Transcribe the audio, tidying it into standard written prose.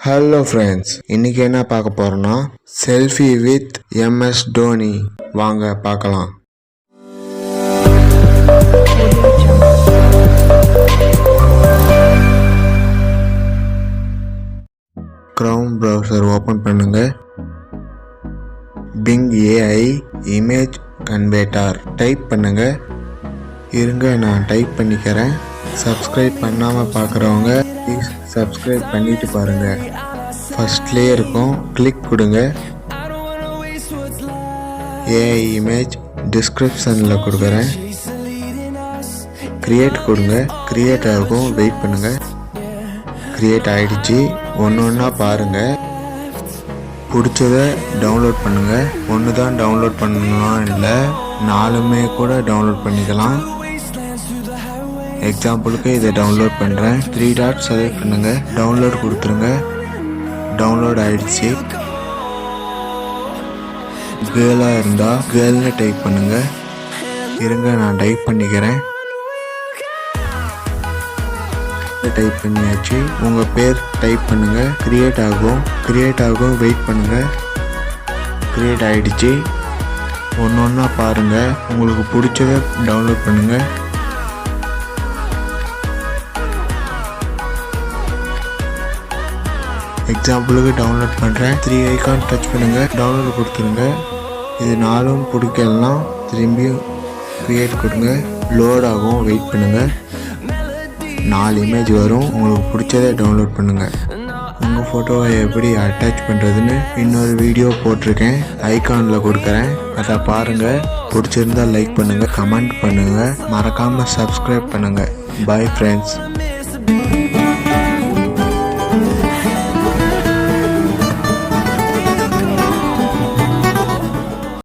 Hello friends, இன்னைக்கு என்ன பார்க்க போறோம்னா செல்ஃபி வித் MS டோனி. வாங்க பார்க்கலாம். Chrome browser ஓபன் பண்ணுங்க. Bing AI image converter type பண்ணுங்க. இருங்க, நான் டைப் பண்ணிக்கிறேன். சப்ஸ்கிரைப் பண்ணாமல் பார்க்குறவங்க ப்ளீஸ் சப்ஸ்கிரைப் பண்ணிட்டு பாருங்க. ஃபர்ஸ்ட்லேயே இருக்கும், கிளிக் கொடுங்க. AI இமேஜ் டிஸ்கிரிப்ஷனில் கொடுக்குறேன். கிரியேட் கொடுங்க. கிரியேட் ஆகும், வெயிட் பண்ணுங்க. கிரியேட் ஆகிடுச்சு. ஒன்று ஒன்றா பாருங்கள். பிடிச்சதை டவுன்லோட் பண்ணுங்கள். ஒன்று தான் டவுன்லோட் பண்ணலாம் இல்லை, 4மே கூட டவுன்லோட் பண்ணிக்கலாம். எக்ஸாம்பிளுக்கு இதை டவுன்லோட் பண்ணுறேன். 3 டாட் செலக்ட் பண்ணுங்க, டவுன்லோட் கொடுத்துருங்க. டவுன்லோட் ஆயிடுச்சு. கேர்ளாக இருந்தால் கேர்ள்னு டைப் பண்ணுங்க. இருங்க, நான் டைப் பண்ணிக்கிறேன். டைப் பண்ணியாச்சு. உங்கள் பேர் டைப் பண்ணுங்க. கிரியேட் ஆகும், வெயிட் பண்ணுங்க. கிரியேட் ஆகிடுச்சு. ஒன்று ஒன்றா பாருங்கள். உங்களுக்கு பிடிச்சதை டவுன்லோட் பண்ணுங்கள். எக்ஸாம்பிளுக்கு டவுன்லோட் பண்ணுறேன். 3 ஐக்கான் டச் பண்ணுங்கள், டவுன்லோட் கொடுத்துருங்க. இது 4ம் பிடிக்கலன்னா திரும்பியும் கிரியேட் கொடுங்க. லோட் ஆகும், வெயிட் பண்ணுங்கள். 4 இமேஜ் வரும். உங்களுக்கு பிடிச்சதை டவுன்லோட் பண்ணுங்கள். உங்கள் ஃபோட்டோவை எப்படி அட்டாச் பண்ணுறதுன்னு இன்னொரு வீடியோ போட்டிருக்கேன், ஐகானில் கொடுக்குறேன். அதை பாருங்கள். பிடிச்சிருந்தால் லைக் பண்ணுங்கள், கமெண்ட் பண்ணுங்கள், மறக்காமல் சப்ஸ்கிரைப் பண்ணுங்கள். Bye friends.